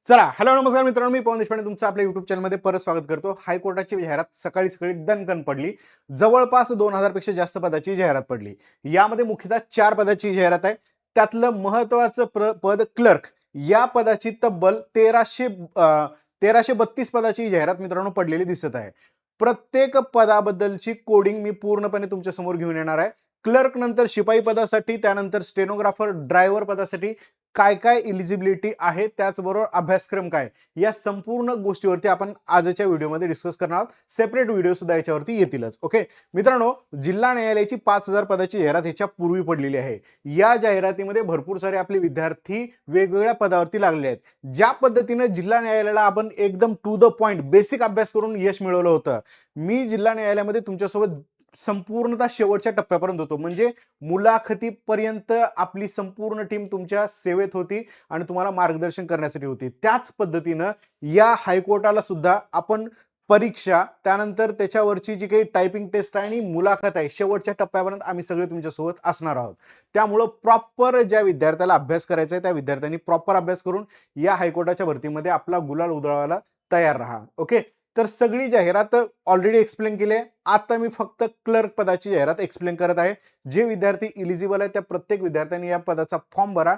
चला, हॅलो नमस्कार मित्रांनो, मी पवन देशपांडे तुमचं आपल्या युट्यूब चॅनलमध्ये परत स्वागत करतो. हायकोर्टाची जाहिरात सकाळी सकाळी दणकन पडली. जवळपास 2000 पेक्षा जास्त पदाची जाहिरात पडली. यामध्ये मुख्यतः 4 पदाची जाहिरात आहे. त्यातलं महत्वाचं पद क्लर्क या पदाची तब्बल 1332 पदाची जाहिरात मित्रांनो पडलेली दिसत आहे. प्रत्येक पदाबद्दलची कोडिंग मी पूर्णपणे तुमच्या समोर घेऊन येणार आहे. क्लर्क नंतर शिपाई पदासाठी, त्यानंतर स्टेनोग्राफर, ड्रायव्हर पदासाठी काय काय इलिजिबिलिटी आहे, त्याचबरोबर अभ्यासक्रम काय, या संपूर्ण गोष्टीवरती आपण आजच्या व्हिडिओमध्ये डिस्कस करणार आहोत. सेपरेट व्हिडिओ सुद्धा याच्यावरती येतीलच. ओके मित्रांनो, जिल्हा न्यायालयाची 5000 पदाची जाहिरात ह्याच्या पूर्वी पडलेली आहे. या जाहिरातीमध्ये भरपूर सारे आपले विद्यार्थी वेगवेगळ्या पदावरती लागले आहेत. ज्या पद्धतीने जिल्हा न्यायालयाला आपण एकदम टू द पॉइंट बेसिक अभ्यास करून यश मिळवलं होतं, मी जिल्हा न्यायालयामध्ये तुमच्यासोबत संपूर्णतः शेवटच्या टप्प्यापर्यंत होतो. म्हणजे मुलाखतीपर्यंत आपली संपूर्ण टीम तुमच्या सेवेत होती आणि तुम्हाला मार्गदर्शन करण्यासाठी होती. त्याच पद्धतीनं या हायकोर्टाला सुद्धा आपण परीक्षा, त्यानंतर त्याच्यावरची जी काही टायपिंग टेस्ट आहे आणि मुलाखत आहे, शेवटच्या टप्प्यापर्यंत आम्ही सगळे तुमच्यासोबत असणार आहोत. त्यामुळं प्रॉपर ज्या विद्यार्थ्याला अभ्यास करायचा आहे त्या विद्यार्थ्यांनी प्रॉपर अभ्यास करून या हायकोर्टाच्या भरतीमध्ये आपला गुलाल उधळवायला तयार राहा. ओके, तर सगळी जाहिरात ऑलरेडी एक्सप्लेन केली आहे. आता मी फक्त क्लर्क पदाची जाहिरात एक्सप्लेन करत आहे. जे विद्यार्थी इलिजिबल आहेत त्या प्रत्येक विद्यार्थ्यांनी या पदाचा फॉर्म भरा.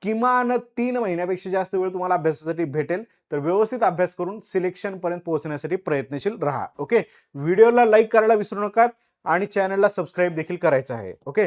किमान 3 महिन्यापेक्षा जास्त वेळ तुम्हाला अभ्यासासाठी भेटेल. तर व्यवस्थित अभ्यास करून सिलेक्शन पर्यंत पोहोचण्यासाठी प्रयत्नशील राहा. ओके, व्हिडिओला लाईक करायला विसरू नका आणि चॅनलला सबस्क्राईब देखील करायचं आहे. ओके,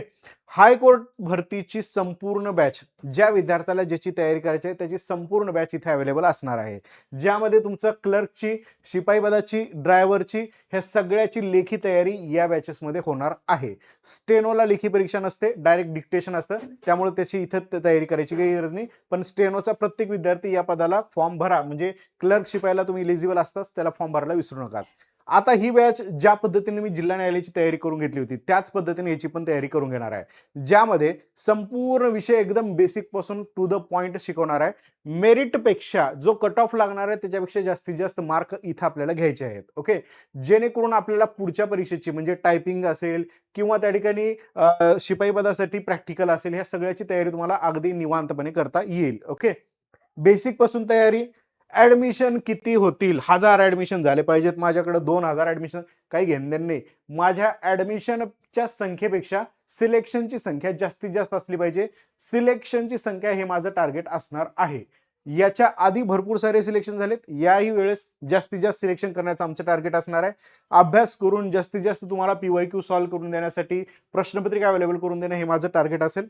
हायकोर्ट भरतीची संपूर्ण बॅच, ज्या विद्यार्थ्याला ज्याची तयारी करायची आहे त्याची संपूर्ण बॅच इथे अवेलेबल असणार आहे. ज्यामध्ये तुमचं क्लर्कची, शिपाई पदाची, ड्रायव्हरची, ह्या सगळ्याची लेखी तयारी या बॅचेसमध्ये होणार आहे. स्टेनोला लेखी परीक्षा नसते, डायरेक्ट डिक्टेशन असतं, त्यामुळे त्याची इथं तयारी करायची काही गरज नाही. पण स्टेनोचा प्रत्येक विद्यार्थी या पदाला फॉर्म भरा. म्हणजे क्लर्क शिपायला तुम्ही इलिजिबल असताच त्याला फॉर्म भरायला विसरू नका. आता ही बॅच ज्या पद्धतीने मी जिल्हा न्यायालयाची तयारी करून घेतली होती त्याच पद्धतीने याची पण तयारी करून घेणार आहे. ज्यामध्ये संपूर्ण विषय एकदम बेसिक पासून टू द पॉइंट शिकवणार आहे. मेरिट पेक्षा जो कट ऑफ लागणार आहे त्याच्यापेक्षा जास्तीत जास्त मार्क इथं आपल्याला घ्यायचे आहेत. ओके, जेणेकरून आपल्याला पुढच्या परीक्षेची म्हणजे टायपिंग असेल किंवा त्या ठिकाणी शिपाई पदासाठी प्रॅक्टिकल असेल, ह्या सगळ्याची तयारी तुम्हाला अगदी निवांतपणे करता येईल. ओके, बेसिक पासून तयारी. ऍडमिशन किती होतील? 1000 ऍडमिशन झाले पाहिजेत. माझ्याकडे 2000 ऍडमिशन काही घेणदेण नाही. माझ्या ऍडमिशनच्या संख्येपेक्षा सिलेक्शनची संख्या जास्तीत जास्त असली पाहिजे. सिलेक्शनची संख्या हे माझं टार्गेट असणार आहे. याच्या आधी भरपूर सारे सिलेक्शन झालेत. याही वेळेस जास्तीत जास्त सिलेक्शन करण्याचं आमचं टार्गेट असणार आहे. अभ्यास करून जास्तीत जास्त तुम्हाला PYQ सॉल्व्ह करून देण्यासाठी प्रश्नपत्रिका अवेलेबल करून देणं हे माझं टार्गेट असेल.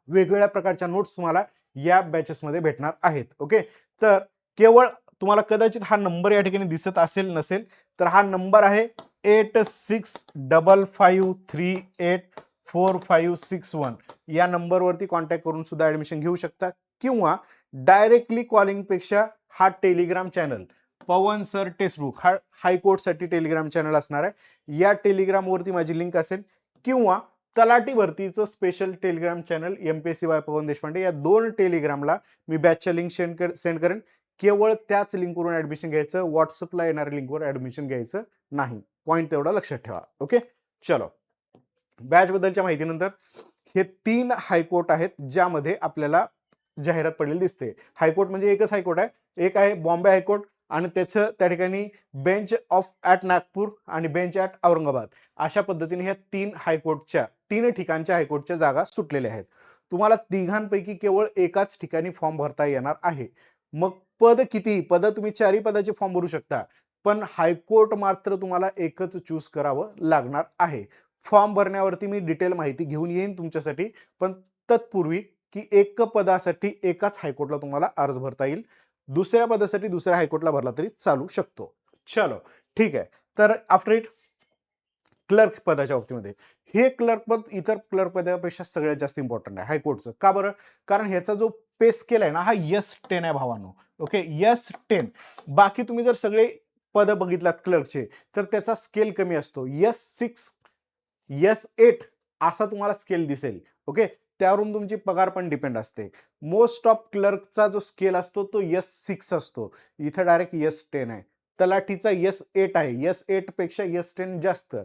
वेगवेगळ्या प्रकारच्या नोट्स तुम्हाला या बॅचेसमध्ये भेटणार आहेत. ओके, तर केवळ तुम्हाला कदाचित हा नंबर या ठिकाणी दिसत असेल नसेल, तर हा नंबर आहे 8655384561. या नंबरवरती कॉन्टॅक्ट करून सुद्धा ऍडमिशन घेऊ शकता किंवा डायरेक्टली कॉलिंग पेक्षा हा टेलिग्राम चॅनल पवन सर टेक्स्टबुक हा हायकोर्टसाठी टेलिग्राम चॅनल असणार आहे. या टेलिग्रामवरती माझी लिंक असेल किंवा तलाठी भरतीचं special Telegram channel MPSC by Pawan Deshpande, या 2 टेलिग्रामला मी बॅचच्या लिंक सेंड करेन. केवळ त्याच लिंकवरून ऍडमिशन घ्यायचं, व्हॉट्सअपला येणाऱ्या लिंकवर ऍडमिशन घ्यायचं नाही. पॉईंट तेवढा लक्षात ठेवा. ओके, चलो, बॅच बद्दलच्या माहितीनंतर हे 3 हायकोर्ट आहेत ज्यामध्ये आपल्याला जाहिरात पडलेली दिसते. हायकोर्ट म्हणजे एकच हायकोर्ट आहे. एक आहे बॉम्बे हायकोर्ट आणि त्याचं त्या ठिकाणी बेंच ऑफ ॲट नागपूर आणि बेंच ॲट औरंगाबाद, अशा पद्धतीने ह्या 3 ठिकाणच्या हायकोर्टच्या जागा सुटलेल्या आहेत. तुम्हाला तिघांपैकी केवळ एकाच ठिकाणी फॉर्म भरता येणार आहे. मग पद किती? पद तुम्ही 4ही पदाचे फॉर्म भरू शकता, पण हायकोर्ट मात्र तुम्हाला एकच चूज करावं लागणार आहे. फॉर्म भरण्यावरती मी डिटेल माहिती घेऊन येईन तुमच्यासाठी, पण तत्पूर्वी की एक पदासाठी एकाच हायकोर्टला तुम्हाला अर्ज भरता येईल. दुसऱ्या पदासाठी दुसऱ्या हायकोर्टला भरला तरी चालू शकतो. चलो, ठीक आहे. तर आफ्टर इट क्लर्क पदाच्या बाबतीमध्ये हे क्लर्क पद इतर क्लर्क पदापेक्षा सगळ्यात जास्त इम्पॉर्टंट आहे हायकोर्टचं. का बरं? कारण ह्याचा जो पे स्केल आहे ना, हा S10 आहे भावांनो. Okay, S10. बाकी तुम्ही जर सगळे पद बघितलात क्लर्कचे तर त्याचा स्केल कमी असतो. S6, S8 असा तुम्हाला स्केल दिसेल. ओके, त्यावरून तुमची पगार पण डिपेंड असते. मोस्ट ऑफ क्लर्कचा जो स्केल असतो तो S6 असतो. इथं डायरेक्ट S10 आहे. तलाठीचा S8 आहे. S8 पेक्षा S10 जास्त.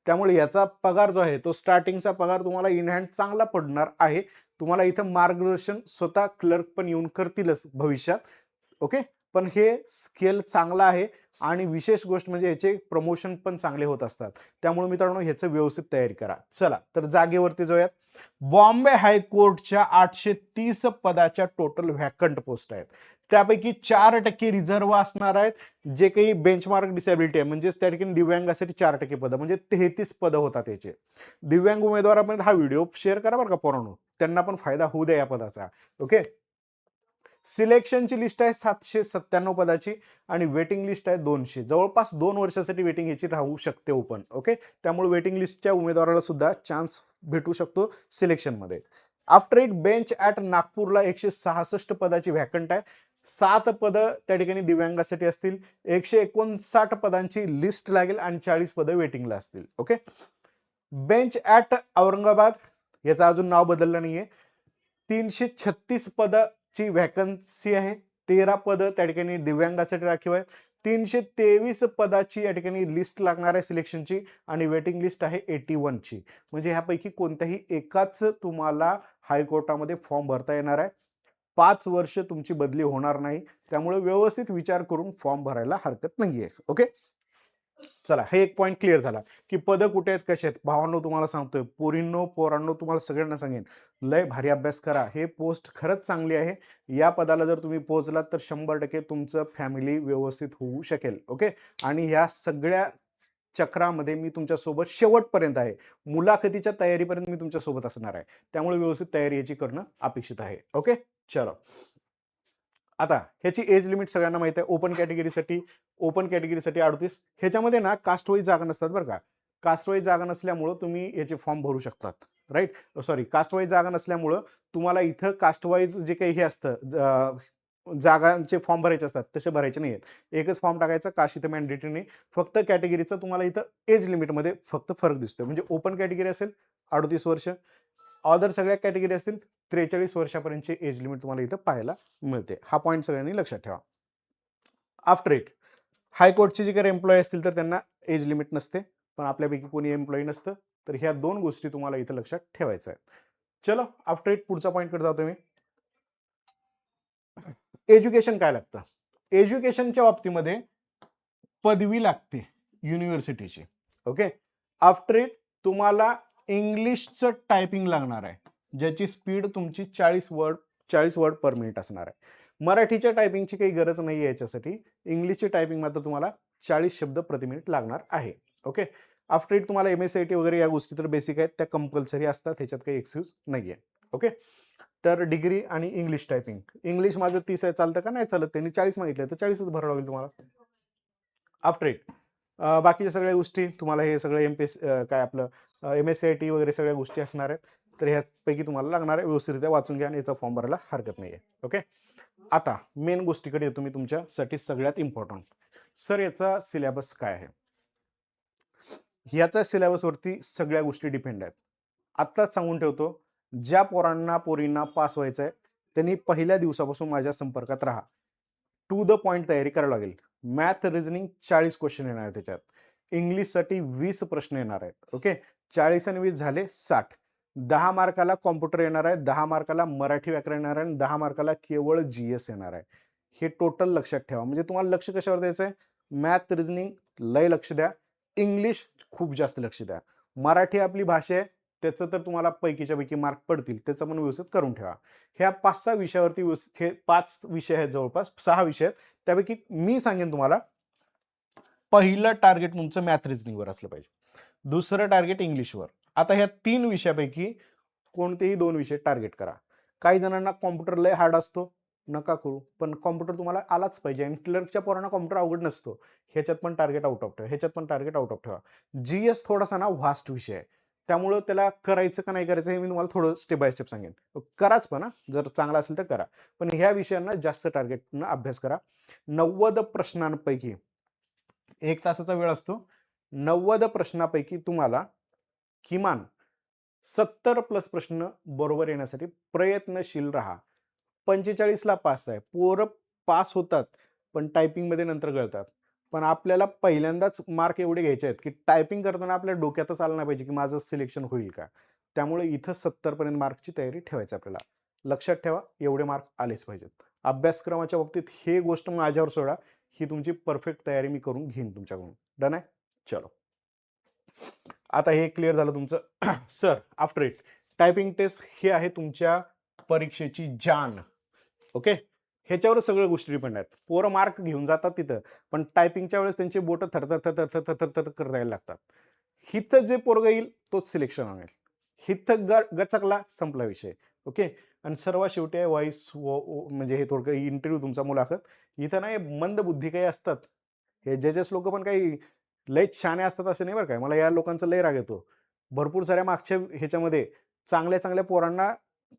त्यामुळे याचा पगार जो आहे तो स्टार्टिंगचा पगार तुम्हाला इन हँड चांगला पडणार आहे. तुम्हाला इथं मार्गदर्शन स्वतः क्लर्क पण येऊन करतीलच भविष्यात. ओके. पण हे स्केल चांगला आहे आणि विशेष गोष्ट म्हणजे याचे प्रमोशन पण चांगले होत असतात. त्यामुळे मित्रांनो ह्याचं व्यवस्थित तयारी करा. चला तर जागेवरती जाऊयात. बॉम्बे हायकोर्टच्या 830 पदाच्या टोटल व्हॅकंट पोस्ट आहेत. त्यापैकी 4% रिझर्व्ह असणार आहेत. जे काही बेंचमार्क डिसॅबिलिटी आहे म्हणजेच त्या ठिकाणी दिव्यांगासाठी 4% पदं म्हणजे 33 पदं होतात याचे. दिव्यांग उमेदवारापर्यंत हा व्हिडिओ शेअर करा बरं का पोरांनो. त्यांना पण फायदा होऊ द्या या पदाचा. ओके. सिलेक्शनची लिस्ट आहे 797 पदाची आणि वेटिंग लिस्ट आहे 200. जवळपास 2 वर्षासाठी वेटिंग याची राहू शकते ओपन. ओके. त्यामुळे वेटिंग लिस्टच्या उमेदवाराला सुद्धा चान्स भेटू शकतो सिलेक्शनमध्ये. आफ्टर इट बेंच ॲट नागपूरला 166 पदाची व्हॅकंट आहे. 7 पदं त्या ठिकाणी दिव्यांगासाठी असतील. 159 पदांची लिस्ट लागेल आणि 40 पदं वेटिंगला असतील. ओके. बेंच ॲट औरंगाबाद याचं अजून नाव बदललं नाहीये. 336 पदाची व्हॅकन्सी आहे. 13 पदं त्या ठिकाणी दिव्यांगासाठी राखीव आहे. 323 पदाची या ठिकाणी लिस्ट लागणार आहे सिलेक्शनची आणि वेटिंग लिस्ट आहे 81 ची. म्हणजे ह्यापैकी कोणत्याही एकाच तुम्हाला हायकोर्टामध्ये फॉर्म भरता येणार आहे. 5 वर्ष तुमची बदली होणार नाही. त्यामुळे व्यवस्थित विचार करून फॉर्म भरायला हरकत नाहीये. ओके. चला हे एक पॉईंट क्लिअर झाला की पदं कुठे आहेत कसे आहेत. भावांनो तुम्हाला सांगतोय, पोरींनो पोरांनो तुम्हाला सगळ्यांना सांगेन, लय भारी अभ्यास करा. हे पोस्ट खरंच चांगली आहे. या पदाला जर तुम्ही पोहोचलात तर 100% तुमचं फॅमिली व्यवस्थित होऊ शकेल. ओके. आणि ह्या सगळ्या चक्रामध्ये मी तुमच्यासोबत शेवटपर्यंत आहे. मुलाखतीच्या तयारीपर्यंत मी तुमच्यासोबत असणार आहे. त्यामुळे व्यवस्थित तयारी याची करणं अपेक्षित आहे. ओके. चलो. आता ह्याची एज लिमिट सगळ्यांना माहिती आहे. ओपन कॅटेगरीसाठी 38. ह्याच्यामध्ये ना कास्ट वाईज जागा नसतात बरं का. कास्ट वाईज जागा नसल्यामुळं तुम्ही याचे फॉर्म भरू शकतात. राईट. सॉरी, कास्ट वाईज जागा नसल्यामुळं तुम्हाला इथं कास्ट वाईज जे काही हे असतं जागांचे फॉर्म भरायचे असतात तसे भरायचे नाही आहेत. एकच फॉर्म टाकायचा, कास्ट इथं मॅन्डेटरी नाही. फक्त कॅटेगरीचा तुम्हाला इथं एज लिमिटमध्ये फक्त फरक दिसतोय. म्हणजे ओपन कॅटेगरी असेल 38 वर्ष, अदर सगळ्या कॅटेगरी असतील 43 वर्षापर्यंतची एज लिमिट तुम्हाला इथं पाहायला मिळते. हा पॉईंट सगळ्यांनी लक्षात ठेवा. आफ्टर इट हायकोर्टचे जे काही एम्प्लॉई असतील तर त्यांना एज लिमिट नसते. पण आपल्यापैकी कोणी एम्प्लॉई नसतं. तर ह्या 2 गोष्टी तुम्हाला इथं लक्षात ठेवायच्या आहेत. चलो आफ्टर इट पुढचा पॉईंटकडे जातो मी. एज्युकेशन काय लागतं? एज्युकेशनच्या बाबतीमध्ये पदवी लागते युनिव्हर्सिटीची. ओके. आफ्टर इट तुम्हाला इंग्लिशचं टायपिंग लागणार आहे. ज्याची स्पीड तुमची 40 वर्ड पर मिनिट असणार आहे. मराठीच्या टायपिंगची काही गरज नाही आहे याच्यासाठी. इंग्लिशची टायपिंग मात्र तुम्हाला 40 शब्द प्रति मिनिट लागणार आहे. ओके. आफ्टर इट तुम्हाला MSCIT वगैरे या गोष्टी तर बेसिक आहेत, त्या कंपल्सरी असतात. ह्याच्यात काही एक्सक्यूज नाहीये. ओके. तर डिग्री आणि इंग्लिश टायपिंग. इंग्लिश माझं 30 आहे, चालतं का? नाही चालत. त्यांनी 40 मागितलं तर 40च भरावं लागेल तुम्हाला. आफ्टर इट बाकीच्या सगळ्या गोष्टी तुम्हाला हे सगळं काय आपलं MSCIT वगैरे सगळ्या गोष्टी असणार आहेत. तर ह्यापैकी तुम्हाला लागणार आहे. व्यवस्थितरित्या वाचून घ्या आणि याचा फॉर्म भरायला हरकत नाही आहे. ओके. आता मेन गोष्टीकडे येतो मी तुमच्यासाठी सगळ्यात इम्पॉर्टंट. सर याचा सिलेबस काय आहे? ह्याच्या सिलेबसवरती सगळ्या गोष्टी डिपेंड आहेत. आत्ताच सांगून ठेवतो, ज्या पोरींना पास व्हायचं आहे त्यांनी पहिल्या दिवसापासून माझ्या संपर्कात राहा. टू द पॉइंट तयारी करावी लागेल. मॅथ रिझनिंग 40 क्वेश्चन येणार आहेत त्याच्यात. इंग्लिशसाठी 20 प्रश्न येणार आहेत. ओके. 40 आणि 20 झाले 60. 10 मार्काला कॉम्प्युटर येणार आहे, 10 मार्काला मराठी व्याकरण येणार आहे आणि 10 मार्काला केवळ GS येणार आहे. हे टोटल लक्षात ठेवा. म्हणजे तुम्हाला लक्ष कशावर द्यायचं आहे? मॅथ रिझनिंग लय लक्ष द्या. इंग्लिश खूप जास्त लक्ष द्या. मराठी आपली भाषा आहे, त्याचं तर तुम्हाला पैकीच्या पैकी मार्क पडतील. त्याचं पण व्यवस्थित करून ठेवा. ह्या 5-6 विषयावरती हे 5 विषय आहेत, जवळपास 6 विषय आहेत. त्यापैकी मी सांगेन तुम्हाला पहिलं टार्गेट तुमचं मॅथ रिझनिंगवर असलं पाहिजे. दुसरं टार्गेट इंग्लिशवर. आता ह्या 3 विषयापैकी कोणतेही 2 विषय टार्गेट करा. काही जणांना कॉम्प्युटर लय हार्ड असतो, नका करू. पण कॉम्प्युटर तुम्हाला आलाच पाहिजे आणि क्लर्कच्या पोरांना कॉम्प्युटर अवघड नसतो. ह्याच्यात पण टार्गेट आउट ऑफ ठेवा, ह्याच्यात पण टार्गेट आउट ऑफ ठेवा. GS थोडासा ना व्हास्ट विषय आहे. त्यामुळं त्याला करायचं का नाही करायचं हे मी तुम्हाला थोडं स्टेप बाय स्टेप सांगेन. कराच पण जर चांगला असेल तर करा. पण ह्या विषयांना जास्त टार्गेटनं अभ्यास करा. 90 प्रश्नांपैकी 1 तासाचा वेळ असतो. 90 प्रश्नापैकी तुम्हाला किमान 70+ प्रश्न बरोबर येण्यासाठी प्रयत्नशील राहा. 45ला पास आहे. पोरं पास होतात, पण टायपिंगमध्ये नंतर गळतात. पण आपल्याला पहिल्यांदाच मार्क एवढे घ्यायचे आहेत, की टायपिंग करताना आपल्या डोक्यातच आलं नाही पाहिजे, की माझं सिलेक्शन होईल का? त्यामुळे इथं 70 पर्यंत मार्कची तयारी ठेवायची आपल्याला. लक्षात ठेवा, एवढे मार्क आलेच पाहिजेत. अभ्यासक्रमाच्या बाबतीत हे गोष्ट माझ्यावर सोडा, ही तुमची परफेक्ट तयारी मी करून घेईन तुमच्याकडून. डन आहे? चलो. आता हे क्लिअर झालं तुमचं. Sir after it typing test हे आहे तुमच्या परीक्षेची जान. ओके, ह्याच्यावर सगळ्या गोष्टी डिपेंड आहेत. पोरं मार्क घेऊन जातात तिथं, पण टायपिंगच्या वेळेस त्यांची बोटं थरथर थरथर थरथर थरथर करायला लागतात. हिथं जे पोरगं येईल तोच सिलेक्शन होईल. हिथं गचकला संपला विषय. ओके, आणि सर्वात शेवटी आहे व्हॉइस, म्हणजे हे थोडं इंटरव्ह्यू तुमचा मुलाखत. इथं नाही मंद बुद्धी काही असतात. हे जजेस लोक पण काही लयच शहाणे असतात असं नाही बरं काय. मला या लोकांचा लय राग येतो. भरपूर साऱ्या मागच्या ह्याच्यामध्ये चांगल्या चांगल्या पोरांना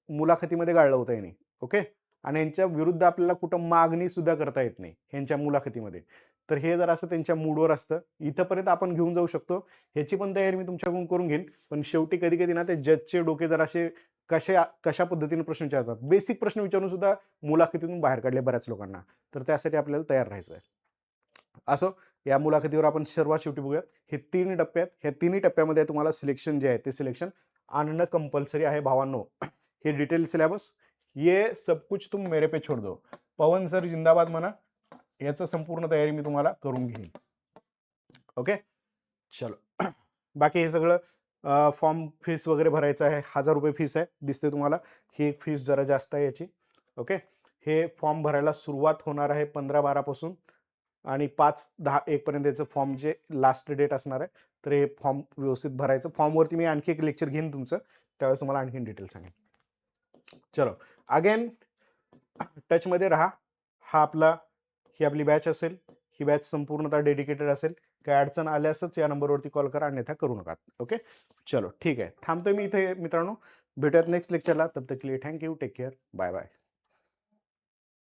मुलाखतीमध्ये गाळलं होतं यांनी. ओके, आणि यांच्या विरुद्ध आपल्याला कुठं मागणी सुद्धा करता येत नाही ह्यांच्या मुलाखतीमध्ये. तर हे जर असं त्यांच्या मूडवर असतं, इथंपर्यंत आपण घेऊन जाऊ शकतो. ह्याची पण तयारी मी तुमच्याकडून करून घेईन. पण शेवटी कधी कधी ना ते जजचे डोके जर असे कशा पद्धतीने प्रश्न विचारतात, बेसिक प्रश्न विचारून सुद्धा मुलाखतीतून बाहेर काढले बऱ्याच लोकांना. तर त्यासाठी आपल्याला तयार राहायचं आहे. असो, या मुलाखतीवर आपण सर्वात शेवटी बघूयात. हे 3 टप्पे आहेत. ह्या तिन्ही टप्प्यामध्ये तुम्हाला सिलेक्शन जे आहे ते सिलेक्शन आणणं कंपल्सरी आहे भावांनो. हे डिटेल सिलेबस, ये सब कुछ तुम मेरे पे छोड़ दो. पवन सर जिंदाबाद म्हणा. याचं संपूर्ण तयारी मी तुम्हाला करून घेईन. ओके, चलो. बाकी हे सगळं फॉर्म फीस वगैरे भरायचं आहे. 1000 रुपये फीस आहे, दिसते तुम्हाला. ही फीस जरा जास्त आहे याची. ओके, हे फॉर्म भरायला सुरुवात होणार आहे 15/12 पासून आणि 5/10/1 पर्यंत याचं फॉर्मचे लास्ट डेट असणार आहे. तर हे फॉर्म व्यवस्थित भरायचं. फॉर्मवरती मी आणखी एक लेक्चर घेईन तुमचं, त्यावेळेस तुम्हाला आणखी डिटेल सांगेन. चलो, अगेन टचमध्ये राहा. ही आपली बॅच असेल. ही बॅच संपूर्णतः डेडिकेटेड असेल. काही अडचण आल्यासच या नंबरवरती कॉल करा, अन्यथा करू नका. ओके, चलो ठीक आहे. थांबतोय मी इथे मित्रांनो. भेटूयात नेक्स्ट लेक्चरला. तब तक के लिए thank you. Take care. Bye bye.